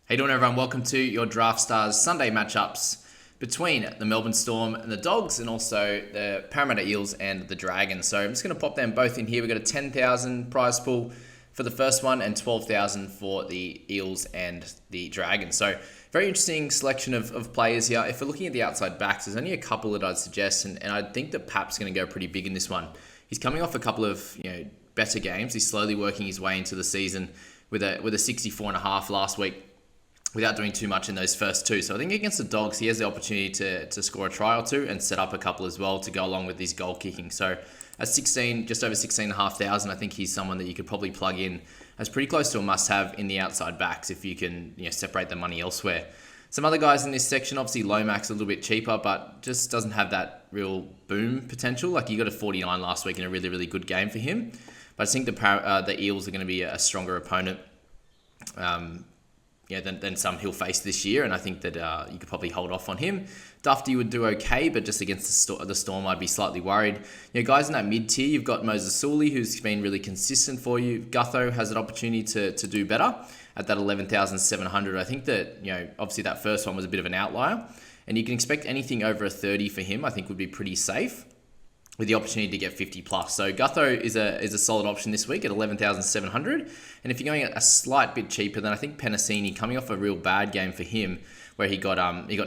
Hey doing everyone, welcome to your Draftstars Sunday matchups between the Melbourne Storm and the Dogs and also the Parramatta Eels and the Dragons. So I'm just going to pop them both in here. We've got a 10,000 prize pool for the first one and 12,000 for the Eels and the Dragons. So very interesting selection of players here. If we're looking at the outside backs, there's only a couple that I'd suggest, and I think that Pap's going to go pretty big in this one. He's coming off a couple of better games. He's slowly working his way into the season with a 64.5 last week, without doing too much in those first two. So I think against the Dogs, he has the opportunity to score a try or two and set up a couple as well to go along with his goal kicking. So at 16, just over 16,500, I think he's someone that you could probably plug in as pretty close to a must-have in the outside backs if you can separate the money elsewhere. Some other guys in this section, obviously Lomax a little bit cheaper, but just doesn't have that real boom potential. Like he got a 49 last week in a really, really good game for him. But I think the Eels are going to be a stronger opponent than some he'll face this year, and I think that you could probably hold off on him. Dufty would do okay, but just against the Storm, I'd be slightly worried. Guys in that mid-tier, you've got Moses Sully, who's been really consistent for you. Gutho has an opportunity to do better at that 11,700. I think that, obviously that first one was a bit of an outlier, and you can expect anything over a 30 for him, I think would be pretty safe, with the opportunity to get 50 plus. So Gutho is a solid option this week at 11,700. And if you're going a slight bit cheaper, then I think Penasini, coming off a real bad game for him, where he got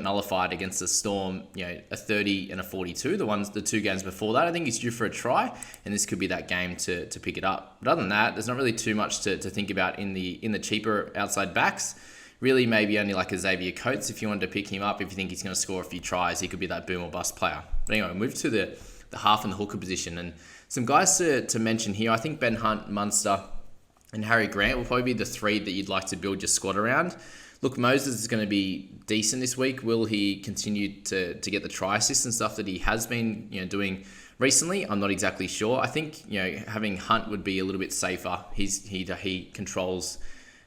nullified against the Storm, a 30 and a 42, the two games before that, I think he's due for a try, and this could be that game to pick it up. But other than that, there's not really too much to think about in the cheaper outside backs. Really, maybe only like a Xavier Coates if you wanted to pick him up. If you think he's going to score a few tries, he could be that boom or bust player. But anyway, move to the half and the hooker position, and some guys to mention here. I think Ben Hunt, Munster, and Harry Grant will probably be the three that you'd like to build your squad around. Look, Moses is going to be decent this week. Will he continue to get the try assist and stuff that he has been doing recently? I'm not exactly sure. I think having Hunt would be a little bit safer. He controls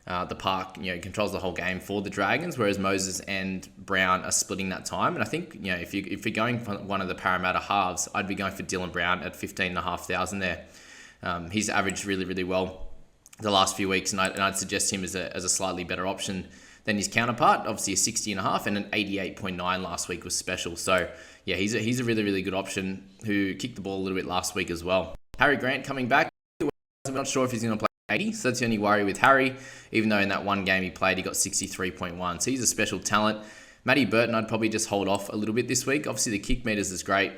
the park, controls the whole game for the Dragons, whereas Moses and Brown are splitting that time. And I think, if you're going for one of the Parramatta halves, I'd be going for Dylan Brown at 15,500 there. He's averaged really, really well the last few weeks, and I'd suggest him as a slightly better option than his counterpart. Obviously a 60.5 and an 88.9 last week was special. So yeah, he's a really, really good option who kicked the ball a little bit last week as well. Harry Grant coming back. I'm not sure if he's going to play 80, so that's the only worry with Harry, even though in that one game he played, he got 63.1, so he's a special talent. Matty Burton, I'd probably just hold off a little bit this week. Obviously the kick meters is great,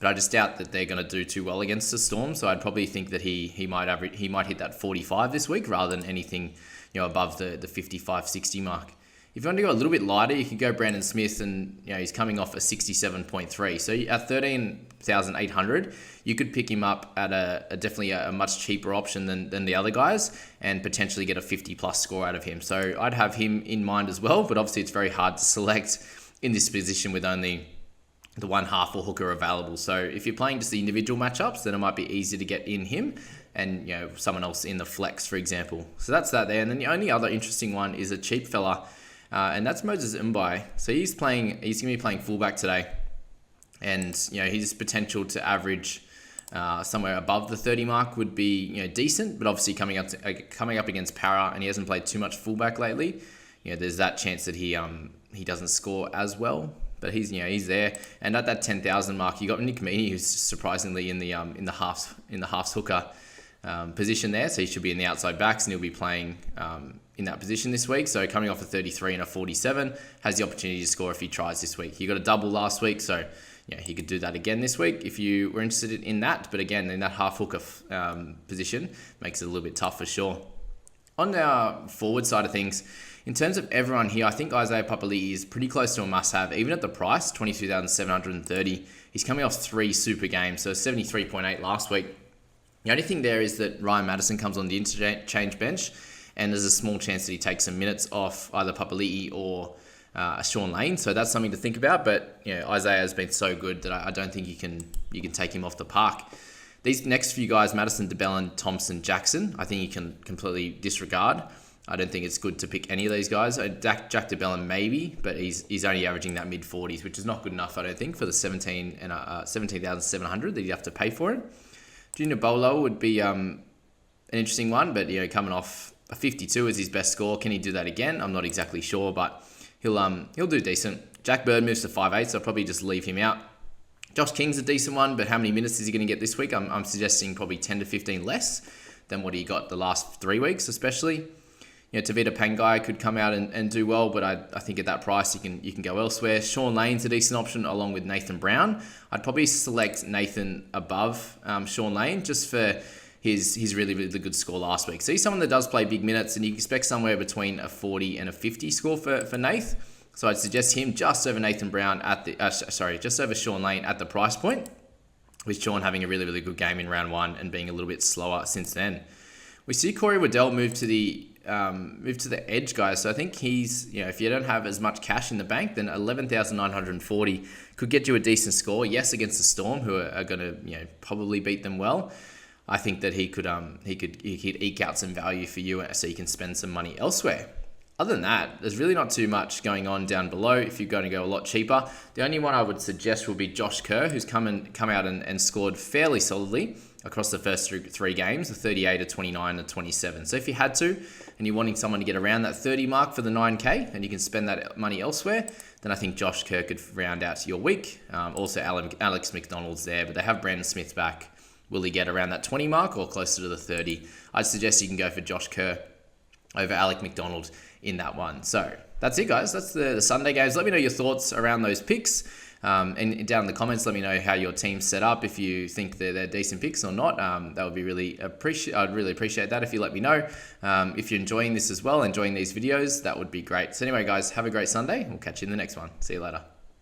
but I just doubt that they're going to do too well against the Storm, so I'd probably think that he might hit that 45 this week rather than anything above the 55-60 mark. If you want to go a little bit lighter, you can go Brandon Smith, and he's coming off a 67.3. So at 13,800, you could pick him up at definitely a much cheaper option than the other guys, and potentially get a 50 plus score out of him. So I'd have him in mind as well, but obviously it's very hard to select in this position with only the one half or hooker available. So if you're playing just the individual matchups, then it might be easier to get in him and someone else in the flex, for example. So that's that there. And then the only other interesting one is a cheap fella, and that's Moses Imbi. So he's going to be playing fullback today, and his potential to average somewhere above the 30 mark would be decent, but obviously coming up against Para, and he hasn't played too much fullback lately. There's that chance that he doesn't score as well. But he's there, and at that 10,000 mark, you got Nick Meaney, who's surprisingly in the halves hooker position there, so he should be in the outside backs, and he'll be playing in that position this week. So coming off a 33 and a 47, has the opportunity to score a few tries this week. He got a double last week, so he could do that again this week if you were interested in that. But again, in that half hooker position, makes it a little bit tough for sure. On the forward side of things, in terms of everyone here, I think Isaiah Papali'i is pretty close to a must-have, even at the price, 22,730. He's coming off 3 super games, so 73.8 last week. The only thing there is that Ryan Madison comes on the interchange bench, and there's a small chance that he takes some minutes off either Papali'i or Sean Lane, so that's something to think about. But Isaiah has been so good that I don't think you can take him off the park. These next few guys, Madison, DeBellin, Thompson, Jackson, I think you can completely disregard. I don't think it's good to pick any of these guys. Jack DeBellin maybe, but he's only averaging that mid-40s, which is not good enough, I don't think, for the 17,700 that you have to pay for it. Junior Bolo would be an interesting one, but coming off A 52 is his best score. Can he do that again? I'm not exactly sure, but he'll do decent. Jack Bird moves to 5'8", so I'll probably just leave him out. Josh King's a decent one, but how many minutes is he going to get this week? I'm suggesting probably 10 to 15 less than what he got the last 3 weeks, especially. Tavita Pangai could come out and do well, but I think at that price you can go elsewhere. Sean Lane's a decent option along with Nathan Brown. I'd probably select Nathan above Sean Lane just for his really, really good score last week. So he's someone that does play big minutes, and you expect somewhere between a 40 and a 50 score for Nath. So I'd suggest him just over Nathan Brown just over Sean Lane at the price point, with Sean having a really, really good game in round 1 and being a little bit slower since then. We see Corey Waddell move to the edge, guys. So I think he's, if you don't have as much cash in the bank, then 11,940 could get you a decent score. Yes, against the Storm, who are going to probably beat them well. I think that he could eke out some value for you, so you can spend some money elsewhere. Other than that, there's really not too much going on down below if you're going to go a lot cheaper. The only one I would suggest will be Josh Kerr, who's come out and scored fairly solidly across the first 3 games, a 38, a 29, a 27. So if you had to, and you're wanting someone to get around that 30 mark for the 9K, and you can spend that money elsewhere, then I think Josh Kerr could round out your week. Also, Alex McDonald's there, but they have Brandon Smith back. Will he get around that 20 mark or closer to the 30? I'd suggest you can go for Josh Kerr over Alec McDonald in that one. So that's it, guys. That's the Sunday games. Let me know your thoughts around those picks. And down in the comments, let me know how your team's set up, if you think they're decent picks or not. That would be I'd really appreciate that if you let me know. If you're enjoying this as well, enjoying these videos, that would be great. So anyway, guys, have a great Sunday. We'll catch you in the next one. See you later.